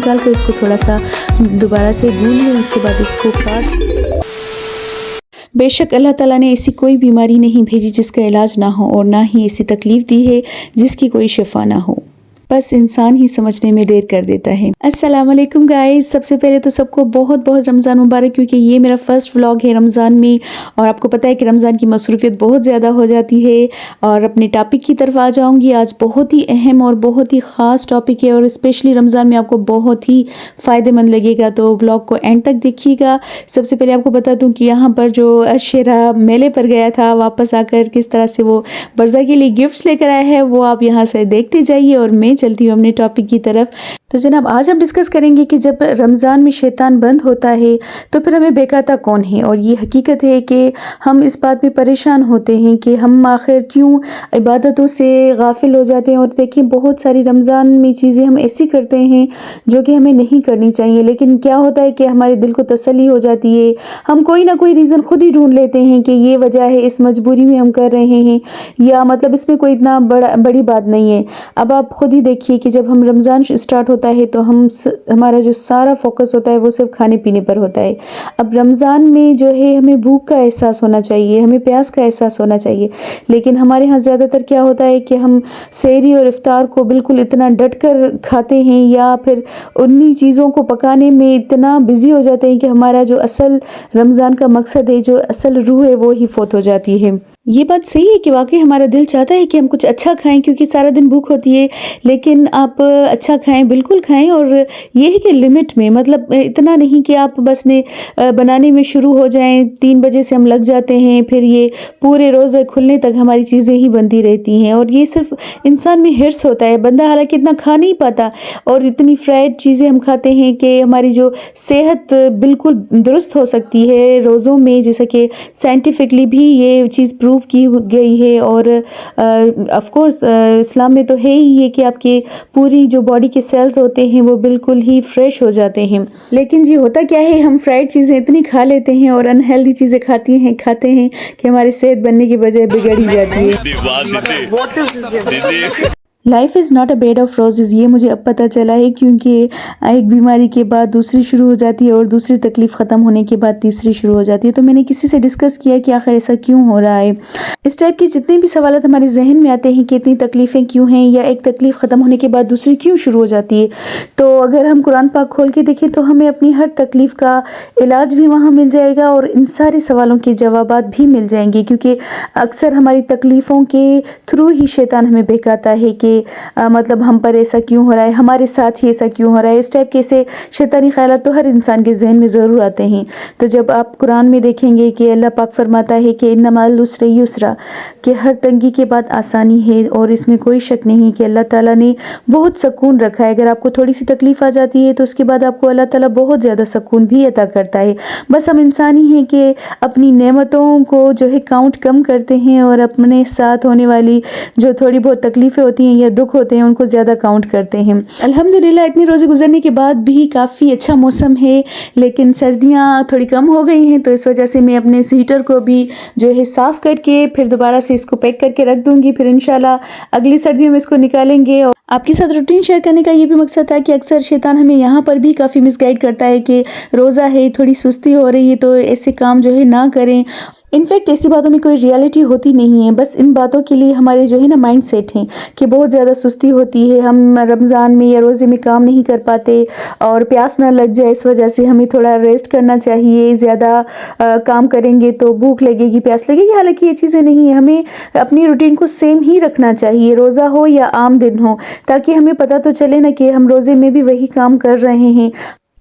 निकाल कर इसको थोड़ा सा दोबारा से गूंद लें। उसके बाद इसको काट। बेशक अल्लाह ताला ने ऐसी कोई बीमारी नहीं भेजी जिसका इलाज ना हो, और ना ही ऐसी तकलीफ़ दी है जिसकी कोई शिफा ना हो। बस इंसान ही समझने में देर कर देता है। अस्सलाम वालेकुम गाइस, सबसे पहले तो सबको बहुत बहुत रमज़ान मुबारक, क्योंकि ये मेरा फर्स्ट व्लॉग है रमज़ान में। और आपको पता है कि रमज़ान की मसरूफियत बहुत ज़्यादा हो जाती है। और अपने टॉपिक की तरफ आ जाऊँगी। आज बहुत ही अहम और बहुत ही ख़ास टॉपिक है, और स्पेशली रमज़ान में आपको बहुत ही फ़ायदेमंद लगेगा, तो व्लॉग को एंड तक देखिएगा। सबसे पहले आपको बता दूँ कि यहाँ पर जो शेरा मेले पर गया था, वापस आकर किस तरह से वो बरज़ा के लिए गिफ्ट्स लेकर आया है, वो आप यहाँ से देखते जाइए और मैं चलती हूँ अपने टॉपिक की तरफ। तो जनाब, आज हम डिस्कस करेंगे कि जब रमज़ान में शैतान बंद होता है तो फिर हमें बेकाता कौन है। और ये हकीकत है कि हम इस बात में परेशान होते हैं कि हम आखिर क्यों इबादतों से गाफिल हो जाते हैं। और देखिए, बहुत सारी रमज़ान में चीज़ें हम ऐसी करते हैं जो कि हमें नहीं करनी चाहिए, लेकिन क्या होता है कि हमारे दिल को तसल्ली हो जाती है। हम कोई ना कोई रीज़न खुद ही ढूंढ लेते हैं कि ये वजह है, इस मजबूरी में हम कर रहे हैं, या मतलब इसमें कोई इतना बड़ी बात नहीं है। अब आप खुद ही देखिए कि जब हम रमज़ान स्टार्ट होता है तो हमारा जो सारा फोकस होता है वो सिर्फ खाने पीने पर होता है। अब रमज़ान में जो है हमें भूख का एहसास होना चाहिए, हमें प्यास का एहसास होना चाहिए, लेकिन हमारे यहाँ ज़्यादातर क्या होता है कि हम सहरी और इफ्तार को बिल्कुल इतना डट कर खाते हैं, या फिर उन्हीं चीज़ों को पकाने में इतना बिजी हो जाते हैं कि हमारा जो असल रमज़ान का मकसद है, जो असल रूह है, वो ही फौत हो जाती है। ये बात सही है कि वाकई हमारा दिल चाहता है कि हम कुछ अच्छा खाएं, क्योंकि सारा दिन भूख होती है, लेकिन आप अच्छा खाएं, बिल्कुल खाएं, और ये है कि लिमिट में, मतलब इतना नहीं कि आप बस ने बनाने में शुरू हो जाएं। 3 बजे से हम लग जाते हैं, फिर ये पूरे रोज़े खुलने तक हमारी चीज़ें ही बनती रहती हैं, और ये सिर्फ इंसान में हिर्स होता है। बंदा हालांकि इतना खा नहीं पाता, और इतनी फ्राइड चीज़ें हम खाते हैं कि हमारी जो सेहत बिल्कुल दुरुस्त हो सकती है रोज़ों में, जैसा कि साइंटिफिकली भी ये चीज़ की गई है। और ऑफ कोर्स इस्लाम में तो है ही ये कि आपके पूरी जो बॉडी के सेल्स होते हैं वो बिल्कुल ही फ्रेश हो जाते हैं। लेकिन जी होता क्या है, हम फ्राइड चीज़ें इतनी खा लेते हैं और अनहेल्दी चीज़ें खाते हैं कि हमारी सेहत बनने की बजाय बिगड़ ही जाती है। Life is not a bed of roses, ये मुझे अब पता चला है, क्योंकि एक बीमारी के बाद दूसरी शुरू हो जाती है, और दूसरी तकलीफ़ ख़त्म होने के बाद तीसरी शुरू हो जाती है। तो मैंने किसी से डिस्कस किया कि आखिर ऐसा क्यों हो रहा है। इस टाइप के जितने भी सवालात हमारे जहन में आते हैं कि इतनी तकलीफ़ें क्यों हैं, या एक तकलीफ़ ख़त्म होने के बाद दूसरी क्यों शुरू हो जाती है, तो अगर हम कुरान पाक खोल के देखें तो हमें अपनी हर तकलीफ़ का इलाज भी वहाँ मिल जाएगा, और इन सारे सवालों के जवाबात भी मिल जाएंगे। क्योंकि अक्सर हमारी तकलीफ़ों के थ्रू ही शैतान हमें बहकाता है कि मतलब हम पर ऐसा क्यों हो रहा है, हमारे साथ ही ऐसा क्यों हो रहा है। इस टाइप के ऐसे शैतानी ख्यालात तो हर इंसान के जहन में ज़रूर आते हैं। तो जब आप कुरान में देखेंगे कि अल्लाह पाक फरमाता है कि इन्ना मअल उस्रि युस्रा, कि हर तंगी के बाद आसानी है, और इसमें कोई शक नहीं कि अल्लाह ताला ने बहुत सुकून रखा है। अगर आपको थोड़ी सी तकलीफ़ आ जाती है तो उसके बाद आपको अल्लाह ताला बहुत ज़्यादा सुकून भी अता करता है। बस हम इंसान ही हैं कि अपनी नेमतों को जो है काउंट कम करते हैं, और अपने साथ होने वाली जो थोड़ी बहुत तकलीफ़ें होती हैं या दुख होते हैं उनको ज़्यादा काउंट करते हैं। अल्हम्दुलिल्लाह इतने रोज़े गुजरने के बाद भी काफ़ी अच्छा मौसम है, लेकिन सर्दियाँ थोड़ी कम हो गई हैं, तो इस वजह से मैं अपने हीटर को भी जो है साफ़ करके फिर दोबारा से इसको पैक करके रख दूँगी। फिर इंशाल्लाह अगली सर्दियों में इसको निकालेंगे। और आपके साथ रूटीन शेयर करने का ये भी मकसद था कि अक्सर शैतान हमें यहाँ पर भी काफ़ी मिसगाइड करता है कि रोज़ा है, थोड़ी सुस्ती हो रही है, तो ऐसे काम जो है ना करें। इनफैक्ट ऐसी बातों में कोई रियलिटी होती नहीं है, बस इन बातों के लिए हमारे जो है ना माइंड सेट हैं कि बहुत ज़्यादा सुस्ती होती है, हम रमज़ान में या रोज़े में काम नहीं कर पाते, और प्यास ना लग जाए इस वजह से हमें थोड़ा रेस्ट करना चाहिए। ज़्यादा काम करेंगे तो भूख लगेगी, प्यास लगेगी, हालांकि ये चीज़ें नहीं है। हमें अपनी रूटीन को सेम ही रखना चाहिए, रोज़ा हो या आम दिन हो, ताकि हमें पता तो चले ना कि हम रोज़े में भी वही काम कर रहे हैं।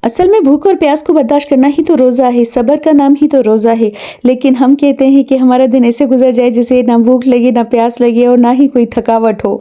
असल में भूख और प्यास को बर्दाश्त करना ही तो रोज़ा है, सब्र का नाम ही तो रोज़ा है। लेकिन हम कहते हैं कि हमारा दिन ऐसे गुजर जाए जैसे ना भूख लगे, ना प्यास लगे, और ना ही कोई थकावट हो।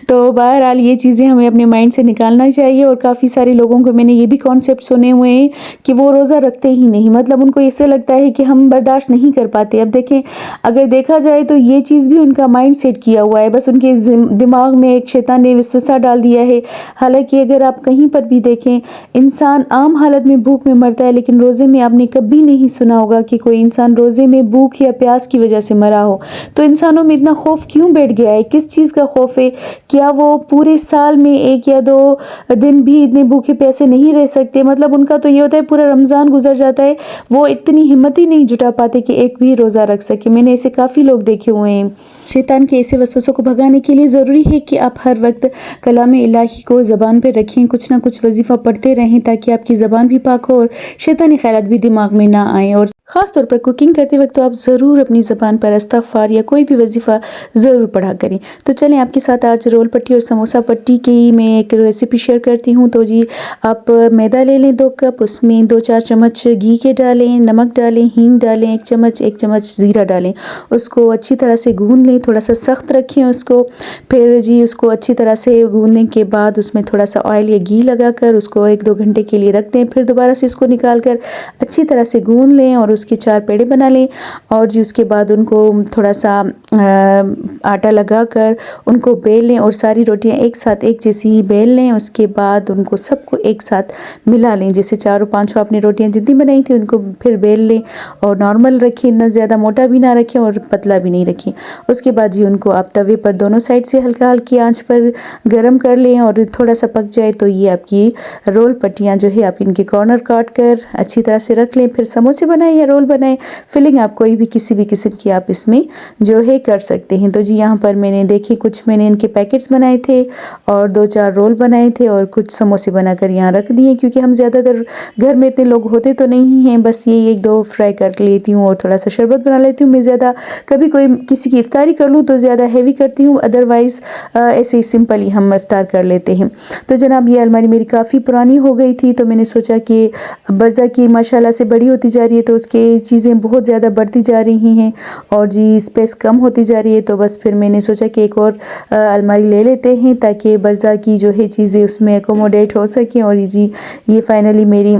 तो बहरहाल ये चीज़ें हमें अपने माइंड से निकालना चाहिए। और काफ़ी सारे लोगों को मैंने ये भी कॉन्सेप्ट सुने हुए हैं कि वो रोज़ा रखते ही नहीं, मतलब उनको ऐसे लगता है कि हम बर्दाश्त नहीं कर पाते। अब देखें, अगर देखा जाए तो ये चीज़ भी उनका माइंड सेट किया हुआ है, बस उनके दिमाग में एक शैतान ने वसवसा डाल दिया है। हालांकि अगर आप कहीं पर भी देखें, इंसान आम आम हालत में भूख में मरता है, लेकिन रोज़े में आपने कभी नहीं सुना होगा कि कोई इंसान रोज़े में भूख या प्यास की वजह से मरा हो। तो इंसानों में इतना खौफ क्यों बैठ गया है? किस चीज़ का खौफ है? क्या वो पूरे साल में 1 या 2 दिन भी इतने भूखे प्यासे नहीं रह सकते? मतलब उनका तो ये होता है पूरा रमज़ान गुजर जाता है, वो इतनी हिम्मत ही नहीं जुटा पाते कि एक भी रोज़ा रख सके। मैंने ऐसे काफ़ी लोग देखे हुए हैं। शैतान के ऐसे वसवसों को भगाने के लिए ज़रूरी है कि आप हर वक्त कलाम इलाही को ज़बान पे रखें, कुछ ना कुछ वजीफ़ा पढ़ते रहें, ताकि आपकी ज़बान भी पाक हो और शैतानी ख़यालात भी दिमाग में ना आए। और ख़ास तौर पर कुकिंग करते वक्त तो आप ज़रूर अपनी ज़बान पर इस्तग़फ़ार या कोई भी वजीफ़ा ज़रूर पढ़ा करें। तो चलें आपके साथ आज रोल पट्टी और समोसा पट्टी की मैं एक रेसिपी शेयर करती हूँ। तो जी आप मैदा ले लें 2 कप, उसमें 2-4 चम्मच घी के डालें, नमक डालें, हींग डालें 1 चम्मच ज़ीरा डालें, उसको अच्छी तरह से गूँध लें, थोड़ा सा सख्त रखें उसको। फिर जी उसको अच्छी तरह से गूँधने के बाद उसमें थोड़ा सा ऑयल या घी लगाकर उसको 1-2 घंटे के लिए रख दें। फिर दोबारा से इसको निकाल कर अच्छी तरह से गूँध लें और उसके 4 पेड़े बना लें। और जी उसके बाद उनको थोड़ा सा आटा लगाकर उनको बेल लें और सारी रोटियां एक साथ एक जैसी ही बेल लें। उसके बाद उनको सबको एक साथ मिला लें, जैसे 4-5 आपने रोटियां जितनी बनाई थी उनको फिर बेल लें और नॉर्मल रखें, इतना ज़्यादा मोटा भी ना रखें और पतला भी नहीं रखें। उसके बाद जी उनको आप तवे पर दोनों साइड से हल्की आंच पर गरम कर लें और थोड़ा सा पक जाए तो ये आपकी रोल पट्टियाँ जो है आप इनके कॉर्नर काट कर अच्छी तरह से रख लें। फिर समोसे बनाएं या रोल बनाएं, फिलिंग आप कोई भी किसी भी किस्म की आप इसमें जो है कर सकते हैं। तो जी यहाँ पर मैंने देखी कुछ मैंने इनके पैकेट्स बनाए थे और 2-4 रोल बनाए थे और कुछ समोसे बनाकर यहाँ रख दिए, क्योंकि हम ज़्यादातर घर में इतने लोग होते तो नहीं हैं, बस ये 1-2 फ्राई कर लेती हूँ और थोड़ा सा शरबत बना लेती हूँ। मैं ज़्यादा कभी कोई किसी की इफ्तारी कर लूँ तो ज़्यादा हैवी करती हूँ, अदरवाइज़ ऐसे ही सिंपल ही हम इफ्तार कर लेते हैं। तो जनाब ये अलमारी मेरी काफ़ी पुरानी हो गई थी, तो मैंने सोचा कि बर्ज़ा की माशाल्लाह से बड़ी होती जा रही है तो उसके चीज़ें बहुत ज़्यादा बढ़ती जा रही हैं और जी स्पेस कम होती जा रही है। तो बस फिर मैंने सोचा कि एक और अलमारी ले लेते हैं ताकि बर्ज़ा की जो है चीज़ें उसमें एकोमोडेट हो सकें। और जी ये फाइनली मेरी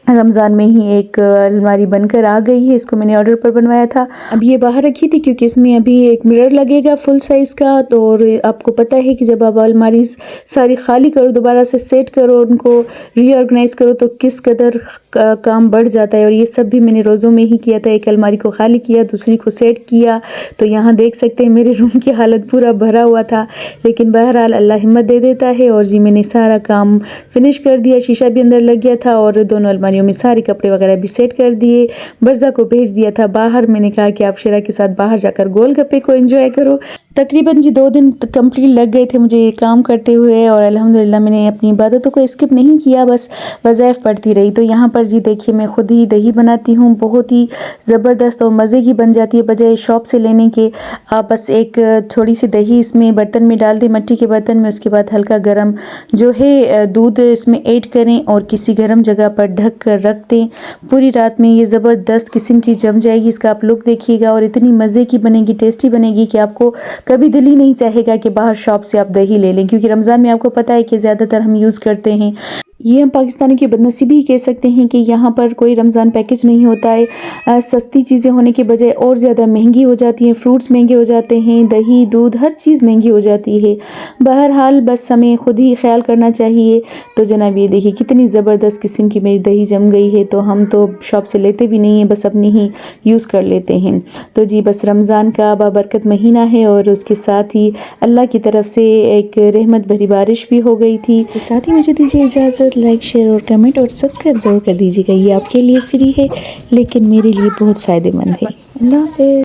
रमज़ान में ही एक अलमारी बनकर आ गई है। इसको मैंने ऑर्डर पर बनवाया था। अब ये बाहर रखी थी क्योंकि इसमें अभी एक मिरर लगेगा फुल साइज़ का। तो और आपको पता है कि जब आप अलमारी सारी खाली करो, दोबारा से सेट करो, उनको रीऑर्गेनाइज़ करो तो किस कदर काम बढ़ जाता है। और ये सब भी मैंने रोज़ों में ही किया था, एक अलमारी को खाली किया, दूसरी को सेट किया। तो यहाँ देख सकते हैं मेरे रूम की हालत पूरा भरा हुआ था, लेकिन बहरहाल अल्लाह हिम्मत दे देता है। और जी मैंने सारा काम फिनिश कर दिया, शीशा भी अंदर लग गया था और दोनों अलमारियों में सारे कपड़े वगैरह भी सेट कर दिए। बर्ज़ा को भेज दिया था बाहर, मैंने कहा कि आप शेरा के साथ बाहर जाकर गोलगप्पे को एंजॉय करो। तकरीबन जी 2 दिन कंप्लीट लग गए थे मुझे ये काम करते हुए और अल्हम्दुलिल्लाह मैंने अपनी इबादतों को स्किप नहीं किया, बस वज़ाइफ पढ़ती रही। तो यहाँ पर जी देखिए मैं खुद ही दही बनाती हूँ, बहुत ही ज़बरदस्त और मज़े की बन जाती है बजाय शॉप से लेने के। आप बस एक थोड़ी सी दही इसमें बर्तन में डाल दें, मिट्टी के बर्तन में, उसके बाद हल्का गर्म जो है दूध इसमें ऐड करें और किसी गर्म जगह पर ढक कर रख दें। पूरी रात में ये ज़बरदस्त किस्म की जम जाएगी। इसका आप लुक देखिएगा और इतनी मज़े की बनेगी, टेस्टी बनेगी कि आपको कभी दिल ही नहीं चाहेगा कि बाहर शॉप से आप दही ले लें, क्योंकि रमज़ान में आपको पता है कि ज़्यादातर हम यूज़ करते हैं। ये हम पाकिस्तानियों की बदनसीबी ही कह सकते हैं कि यहाँ पर कोई रमज़ान पैकेज नहीं होता है। सस्ती चीज़ें होने के बजाय और ज़्यादा महंगी हो जाती हैं, फ्रूट्स महंगे हो जाते हैं, दही दूध हर चीज़ महंगी हो जाती है। बहरहाल बस हमें खुद ही ख्याल करना चाहिए। तो जनाब ये देखिए कितनी ज़बरदस्त किस्म की मेरी दही जम गई है। तो हम तो शॉप से लेते भी नहीं हैं, बस अपनी ही यूज़ कर लेते हैं। तो जी बस रमज़ान का बाबरकत महीना है और उसके साथ ही अल्लाह की तरफ से एक रहमत भरी बारिश भी हो गई थी। तो साथ ही मुझे दीजिए इजाज़त, लाइक शेयर और कमेंट और सब्सक्राइब ज़रूर कर दीजिएगा। ये आपके लिए फ्री है लेकिन मेरे लिए बहुत फ़ायदेमंद है। अल्लाह हाफ़िज़।